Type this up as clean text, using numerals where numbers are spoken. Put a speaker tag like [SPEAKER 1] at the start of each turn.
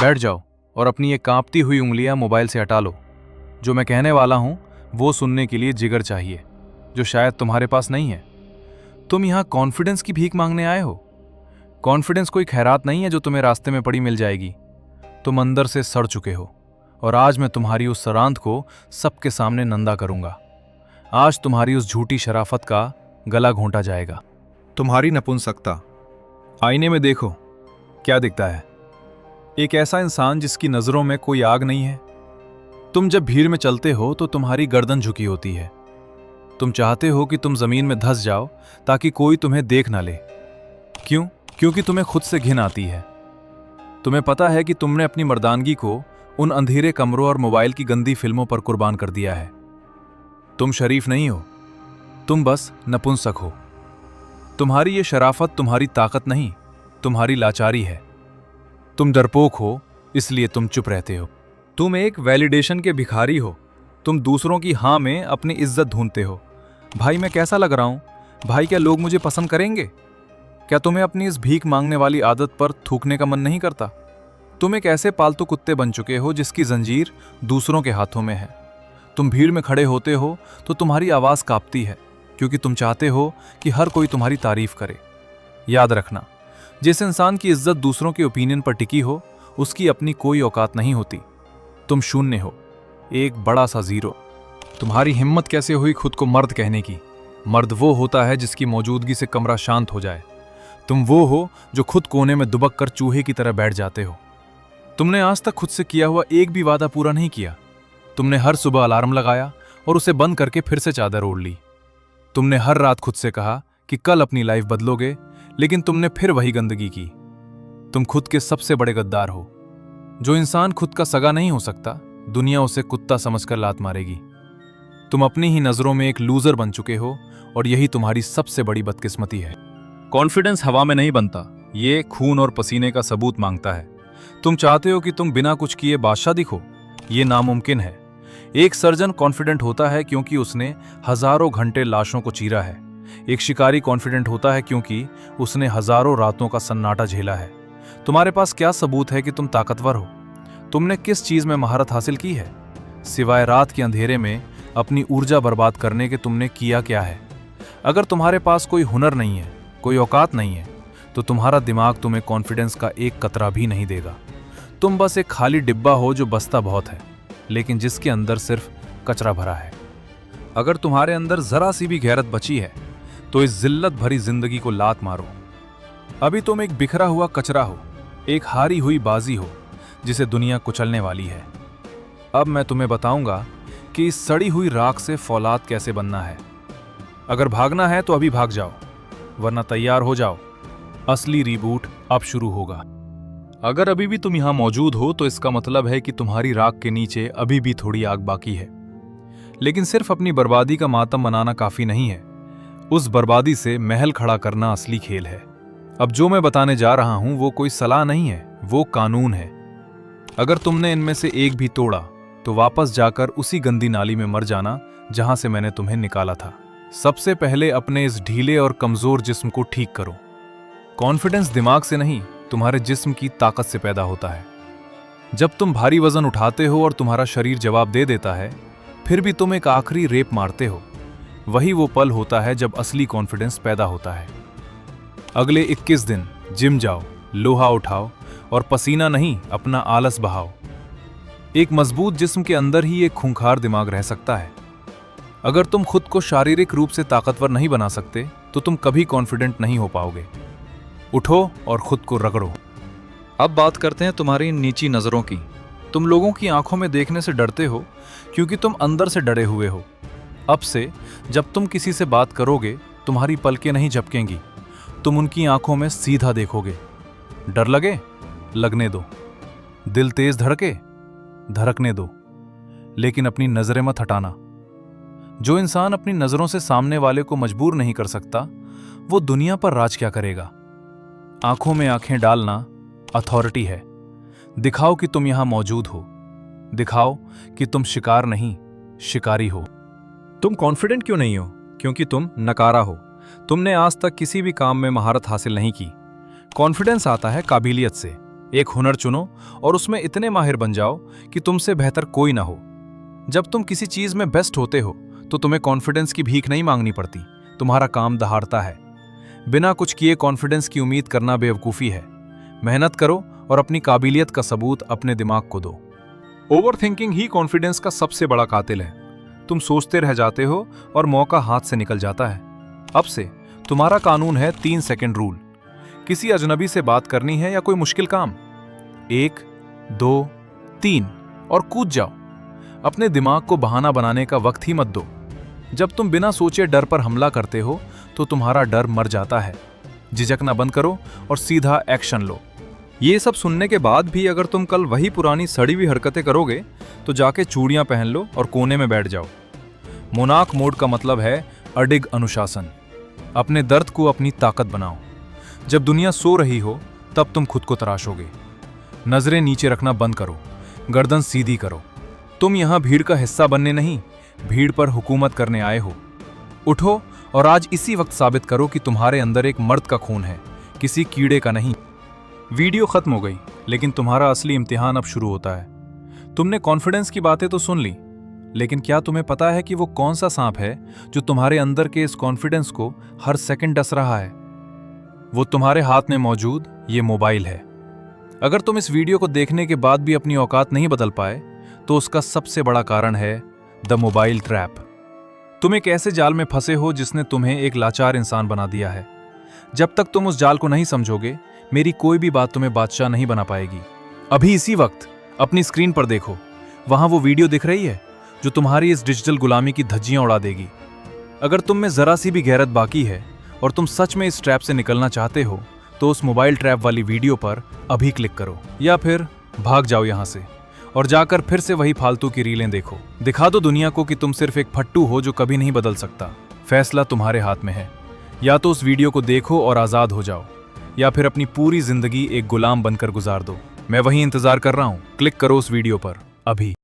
[SPEAKER 1] बैठ जाओ और अपनी ये कांपती हुई उंगलियां मोबाइल से हटा लो। जो मैं कहने वाला हूं वो सुनने के लिए जिगर चाहिए, जो शायद तुम्हारे पास नहीं है। तुम यहां कॉन्फिडेंस की भीख मांगने आए हो। कॉन्फिडेंस कोई खैरात नहीं है जो तुम्हें रास्ते में पड़ी मिल जाएगी। तुम अंदर से सड़ चुके हो और आज मैं तुम्हारी उस सरांत को सबके सामने नंदा करूंगा। आज तुम्हारी उस झूठी शराफत का गला घोंटा जाएगा।
[SPEAKER 2] तुम्हारी नपुंसकता।
[SPEAKER 1] आईने में देखो, क्या दिखता है? एक ऐसा इंसान जिसकी नजरों में कोई आग नहीं है। तुम जब भीड़ में चलते हो तो तुम्हारी गर्दन झुकी होती है। तुम चाहते हो कि तुम जमीन में धंस जाओ ताकि कोई तुम्हें देख ना ले। क्यों? क्योंकि तुम्हें खुद से घिन आती है। तुम्हें पता है कि तुमने अपनी मर्दानगी को उन अंधेरे कमरों और मोबाइल की गंदी फिल्मों पर कुर्बान कर दिया है। तुम शरीफ नहीं हो, तुम बस नपुंसक हो। तुम्हारी ये शराफत तुम्हारी ताकत नहीं, तुम्हारी लाचारी है। तुम डरपोक हो, इसलिए तुम चुप रहते हो। तुम एक वैलिडेशन के भिखारी हो। तुम दूसरों की हां में अपनी इज्जत ढूंढते हो। भाई मैं कैसा लग रहा हूं? भाई क्या लोग मुझे पसंद करेंगे? क्या तुम्हें अपनी इस भीख मांगने वाली आदत पर थूकने का मन नहीं करता? तुम एक ऐसे पालतू कुत्ते बन चुके हो जिसकी जंजीर दूसरों के हाथों में है। तुम भीड़ में खड़े होते हो तो तुम्हारी आवाज कांपती है, क्योंकि तुम चाहते हो कि हर कोई तुम्हारी तारीफ करे। याद रखना, जिस इंसान की इज्जत दूसरों के ओपिनियन पर टिकी हो, उसकी अपनी कोई औकात नहीं होती। तुम शून्य हो, एक बड़ा सा जीरो। तुम्हारी हिम्मत कैसे हुई खुद को मर्द कहने की? मर्द वो होता है जिसकी मौजूदगी से कमरा शांत हो जाए। तुम वो हो जो खुद कोने में दुबक कर चूहे की तरह बैठ जाते हो। तुमने आज तक खुद से किया हुआ एक भी वादा पूरा नहीं किया। तुमने हर सुबह अलार्म लगाया और उसे बंद करके फिर से चादर ओढ़ ली। तुमने हर रात खुद से कहा कि कल अपनी लाइफ बदलोगे, लेकिन तुमने फिर वही गंदगी की। तुम खुद के सबसे बड़े गद्दार हो। जो इंसान खुद का सगा नहीं हो सकता, दुनिया उसे कुत्ता समझकर लात मारेगी। तुम अपनी ही नजरों में एक लूजर बन चुके हो और यही तुम्हारी सबसे बड़ी बदकिस्मती है। कॉन्फिडेंस हवा में नहीं बनता, ये खून और पसीने का सबूत मांगता है। तुम चाहते हो कि तुम बिना कुछ किए बादशाह दिखो, ये नामुमकिन है। एक सर्जन कॉन्फिडेंट होता है क्योंकि उसने हजारों घंटे लाशों को चीरा है। एक शिकारी कॉन्फिडेंट होता है क्योंकि उसने हजारों रातों का सन्नाटा झेला है। तुम्हारे पास क्या सबूत है कि तुम ताकतवर हो? तुमने किस चीज में महारत हासिल की है? सिवाय रात के अंधेरे में अपनी ऊर्जा बर्बाद करने के तुमने किया क्या है? अगर तुम्हारे पास कोई हुनर नहीं है, कोई औकात नहीं है, तो तुम्हारा दिमाग तुम्हें कॉन्फिडेंस का एक कतरा भी नहीं देगा। तुम बस एक खाली डिब्बा हो जो बसता बहुत है, लेकिन जिसके अंदर सिर्फ कचरा भरा है। अगर तुम्हारे अंदर जरा सी भी गैरत बची है तो इस जिल्लत भरी जिंदगी को लात मारो। अभी तुम एक बिखरा हुआ कचरा हो, एक हारी हुई बाजी हो जिसे दुनिया कुचलने वाली है। अब मैं तुम्हें बताऊंगा कि इस सड़ी हुई राख से फौलाद कैसे बनना है। अगर भागना है तो अभी भाग जाओ, वरना तैयार हो जाओ, असली रीबूट अब शुरू होगा। अगर अभी भी तुम यहां मौजूद हो तो इसका मतलब है कि तुम्हारी राख के नीचे अभी भी थोड़ी आग बाकी है। लेकिन सिर्फ अपनी बर्बादी का मातम मनाना काफी नहीं है, उस बर्बादी से महल खड़ा करना असली खेल है। अब जो मैं बताने जा रहा हूं वो कोई सलाह नहीं है, वो कानून है। अगर तुमने इनमें से एक भी तोड़ा तो वापस जाकर उसी गंदी नाली में मर जाना जहां से मैंने तुम्हें निकाला था। सबसे पहले अपने इस ढीले और कमजोर जिस्म को ठीक करो। कॉन्फिडेंस दिमाग से नहीं, तुम्हारे जिस्म की ताकत से पैदा होता है। जब तुम भारी वजन उठाते हो और तुम्हारा शरीर जवाब दे देता है, फिर भी तुम एक आखिरी रेप मारते हो, वही वो पल होता है जब असली कॉन्फिडेंस पैदा होता है। अगले 21 दिन जिम जाओ, लोहा उठाओ और पसीना नहीं अपना आलस बहाओ। एक मजबूत जिस्म के अंदर ही एक खूंखार दिमाग रह सकता है। अगर तुम खुद को शारीरिक रूप से ताकतवर नहीं बना सकते तो तुम कभी कॉन्फिडेंट नहीं हो पाओगे। उठो और खुद को रगड़ो। अब बात करते हैं तुम्हारी नीची नजरों की। तुम लोगों की आंखों में देखने से डरते हो क्योंकि तुम अंदर से डरे हुए हो। अब से जब तुम किसी से बात करोगे, तुम्हारी पलकें नहीं झपकेंगी, तुम उनकी आंखों में सीधा देखोगे। डर लगे? लगने दो। दिल तेज धड़के? धड़कने दो, लेकिन अपनी नजरें मत हटाना। जो इंसान अपनी नजरों से सामने वाले को मजबूर नहीं कर सकता, वो दुनिया पर राज क्या करेगा? आंखों में आंखें डालना अथॉरिटी है। दिखाओ कि तुम यहां मौजूद हो। दिखाओ कि तुम शिकार नहीं, शिकारी हो। तुम कॉन्फिडेंट क्यों नहीं हो? क्योंकि तुम नकारा हो। तुमने आज तक किसी भी काम में महारत हासिल नहीं की। कॉन्फिडेंस आता है काबिलियत से, एक हुनर चुनो और उसमें इतने माहिर बन जाओ कि तुमसे बेहतर कोई ना हो। जब तुम किसी चीज में बेस्ट होते हो तो तुम्हें कॉन्फिडेंस की भीख नहीं मांगनी पड़ती, तुम्हारा काम दहाड़ता है। बिना कुछ किए कॉन्फिडेंस की उम्मीद करना बेवकूफ़ी है। मेहनत करो और अपनी काबिलियत का सबूत अपने दिमाग को दो। ओवरथिंकिंग ही कॉन्फिडेंस का सबसे बड़ा कातिल है। तुम सोचते रह जाते हो और मौका हाथ से निकल जाता है। अब से तुम्हारा कानून है 3 सेकंड रूल। किसी अजनबी से बात करनी है या कोई मुश्किल काम, 1 2 3 और कूद जाओ। अपने दिमाग को बहाना बनाने का वक्त ही मत दो। जब तुम बिना सोचे डर पर हमला करते हो तो तुम्हारा डर मर जाता है। झिझकना बंद करो और सीधा एक्शन लो। ये सब सुनने के बाद भी अगर तुम कल वही पुरानी सड़ी हुई हरकतें करोगे तो जाके चूड़ियां पहन लो और कोने में बैठ जाओ। मोनाक मोड का मतलब है अडिग अनुशासन। अपने दर्द को अपनी ताकत बनाओ। जब दुनिया सो रही हो तब तुम खुद को तराशोगे। नजरें नीचे रखना बंद करो, गर्दन सीधी करो। तुम यहां भीड़ का हिस्सा बनने नहीं, भीड़ पर हुकूमत करने आए हो। उठो और आज इसी वक्त साबित करो कि तुम्हारे अंदर एक मर्द का खून है, किसी कीड़े का नहीं। वीडियो खत्म हो गई, लेकिन तुम्हारा असली इम्तिहान अब शुरू होता है। तुमने कॉन्फिडेंस की बातें तो सुन ली, लेकिन क्या तुम्हें पता है कि वो कौन सा सांप है जो तुम्हारे अंदर के इस कॉन्फिडेंस को हर सेकंड डस रहा है? वो तुम्हारे हाथ में मौजूद ये मोबाइल है। अगर तुम इस वीडियो को देखने के बाद भी अपनी औकात नहीं बदल पाए तो उसका सबसे बड़ा कारण है द मोबाइल ट्रैप। तुम एक ऐसे जाल में फंसे हो जिसने तुम्हें एक लाचार इंसान बना दिया है। जब तक तुम उस जाल को नहीं समझोगे, मेरी कोई भी बात तुम्हें बादशाह नहीं बना पाएगी। अभी इसी वक्त अपनी स्क्रीन पर देखो, वहां वो वीडियो दिख रही है जो तुम्हारी इस डिजिटल गुलामी की धज्जियां उड़ा देगी। अगर तुम में जरा सी भी गैरत बाकी है और तुम सच में इस ट्रैप से निकलना चाहते हो तो उस मोबाइल ट्रैप वाली वीडियो पर अभी क्लिक करो, या फिर भाग जाओ यहां से और जाकर फिर से वही फालतू की रीलें देखो। दिखा दो दुनिया को कि तुम सिर्फ एक फट्टू हो जो कभी नहीं बदल सकता। फैसला तुम्हारे हाथ में है। या तो उस वीडियो को देखो और आजाद हो जाओ, या फिर अपनी पूरी जिंदगी एक गुलाम बनकर गुजार दो। मैं वही इंतजार कर रहा हूं। क्लिक करो उस वीडियो पर अभी।